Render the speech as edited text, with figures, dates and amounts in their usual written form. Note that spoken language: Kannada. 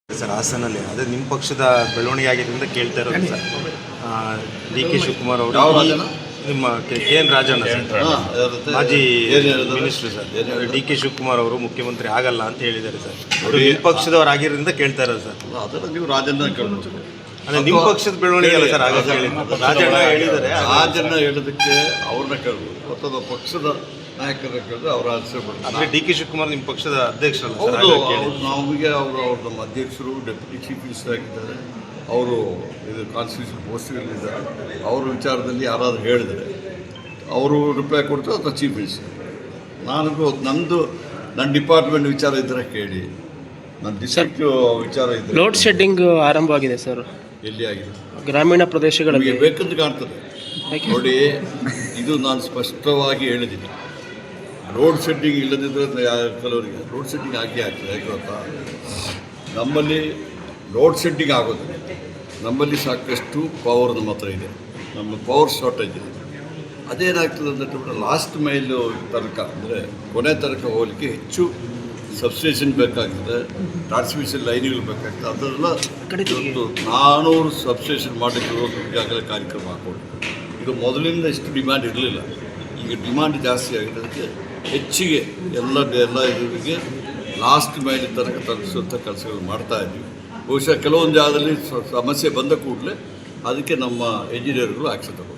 ಸರ್ ಹಾಸನಲ್ಲಿ ಅದೇ ನಿಮ್ಮ ಪಕ್ಷದ ಬೆಳವಣಿಗೆ ಆಗಿದ್ದರಿಂದ ಕೇಳ್ತಾ ಇರೋದು ಸರ್. ಡಿ ಕೆ ಶಿವಕುಮಾರ್ ಅವರು ನಿಮ್ಮ ಕೆ ಎನ್ ರಾಜಣ್ಣ ಸರ್ ಮಾಜಿ minister sir D K Shivakumar ಅವರು ಮುಖ್ಯಮಂತ್ರಿ ಆಗಲ್ಲ ಅಂತ ಹೇಳಿದ್ದಾರೆ ಸರ್. ಅವರು ನಿಮ್ಮ ಪಕ್ಷದವ್ರು ಆಗಿರೋದ್ರಿಂದ ಕೇಳ್ತಾ ಇರೋದು ಸರ್. ಅದನ್ನು ನೀವು ರಾಜಣ್ಣ ಕೇಳಬೇಕು. ಅದೇ ನಿಮ್ಮ ಪಕ್ಷದ ಬೆಳವಣಿಗೆ ಅಲ್ಲ ಸರ್ ಆಗ ರಾಜಣ್ಣ ಹೇಳಿದ್ದಾರೆ. ರಾಜಣ್ಣ ಹೇಳೋದಕ್ಕೆ ಅವ್ರನ್ನ ಕೇಳ್ಬೋದು ಅಥವಾ ಪಕ್ಷದ ನಾಯಕರನ್ನ ಕೇಳಿದ್ರೆ ಅವ್ರ ಆನ್ಸರ್ ಅಂದರೆ ಡಿ ಕೆ ಶಿವಕುಮಾರ್ ನಿಮ್ಮ ಪಕ್ಷದ ಅಧ್ಯಕ್ಷರಲ್ಲ ಸರ್. ನಮಗೆ ಅವರು ನಮ್ಮ ಅಧ್ಯಕ್ಷರು ಡೆಪ್ಯೂಟಿ ಚೀಫ್ ಮಿನಿಸ್ಟರ್ ಆಗಿದ್ದಾರೆ. ಅವರು ಇದು ಕಾನ್ಸ್ಟಿಟ್ಯೂಷನ್ ಪೋಸ್ಟ್ಗಳಿದ್ದಾರೆ. ಅವ್ರ ವಿಚಾರದಲ್ಲಿ ಯಾರಾದರೂ ಹೇಳಿದರೆ ಅವರು ರಿಪ್ಲೈ ಕೊಡ್ತಾರೆ ಅಥವಾ ಚೀಫ್ ಮಿನಿಸ್ಟರ್. ನನ್ನ ಡಿಪಾರ್ಟ್ಮೆಂಟ್ ವಿಚಾರ ಇದ್ದರೆ ಕೇಳಿ, ನನ್ನ ಡಿಸ್ಟ್ರಿಕ್ಟ್ ವಿಚಾರ ಇದ್ದರೆ. ಲೋಡ್ ಶೆಡ್ಡಿಂಗ್ ಆರಂಭವಾಗಿದೆ ಸರ್. ಎಲ್ಲಿ ಆಗಿದೆ? ಗ್ರಾಮೀಣ ಪ್ರದೇಶಗಳಲ್ಲಿ ಬೇಕಂತ ಕಾಣ್ತದೆ. ನೋಡಿ, ಇದು ನಾನು ಸ್ಪಷ್ಟವಾಗಿ ಹೇಳಿದ್ದೀನಿ. ರೋಡ್ ಶೆಡ್ಡಿಂಗ್ ಇಲ್ಲದಿದ್ದರೆ ಕೆಲವರಿಗೆ ರೋಡ್ ಶೆಡ್ಡಿಂಗ್ ಆಗ್ತದೆ. ಯಾಕೆ ಗೊತ್ತಾ, ನಮ್ಮಲ್ಲಿ ರೋಡ್ ಶೆಡ್ಡಿಂಗ್ ಆಗೋದಿಲ್ಲ. ನಮ್ಮಲ್ಲಿ ಸಾಕಷ್ಟು ಪವರ್ ನಮ್ಮ ಹತ್ರ ಇದೆ. ನಮ್ಮ ಪವರ್ ಶಾರ್ಟೇಜ್ ಇದೆ. ಅದೇನಾಗ್ತದೆ ಅಂದರೆ ಲಾಸ್ಟ್ ಮೈಲು ತನಕ ಅಂದರೆ ಕೊನೆ ತನಕ ಹೋಗಲಿಕ್ಕೆ ಹೆಚ್ಚು ಸಬ್ಸ್ಟೇಷನ್ ಬೇಕಾಗ್ತದೆ, ಟ್ರಾನ್ಸ್ಮಿಷನ್ ಲೈನ್ಗಳು ಬೇಕಾಗ್ತದೆ. ಅದೆಲ್ಲ 400 ಸಬ್ಸ್ಟೇಷನ್ ಮಾಡಲಿಕ್ಕೆ ಈಗಾಗಲೇ ಕಾರ್ಯಕ್ರಮ ಹಾಕ್ಕೊಂಡು, ಇದು ಮೊದಲಿಂದ ಇಷ್ಟು ಡಿಮ್ಯಾಂಡ್ ಇರಲಿಲ್ಲ. ಈಗ ಡಿಮ್ಯಾಂಡ್ ಜಾಸ್ತಿ ಆಗಿರೋದಕ್ಕೆ ಹೆಚ್ಚಿಗೆ ಎಲ್ಲ ಇದರಿಗೆ ಲಾಸ್ಟ್ ಮೈಲ್ ತನಕ ತಲುಪಿಸುವಂಥ ಕೆಲಸಗಳು ಮಾಡ್ತಾಯಿದ್ವಿ. ಬಹುಶಃ ಕೆಲವೊಂದು ಜಾಗದಲ್ಲಿ ಸಮಸ್ಯೆ ಬಂದ ಕೂಡಲೇ ಅದಕ್ಕೆ ನಮ್ಮ ಇಂಜಿನಿಯರ್ಗಳು ಆಕ್ಷನ್ ತಗೊಂಡು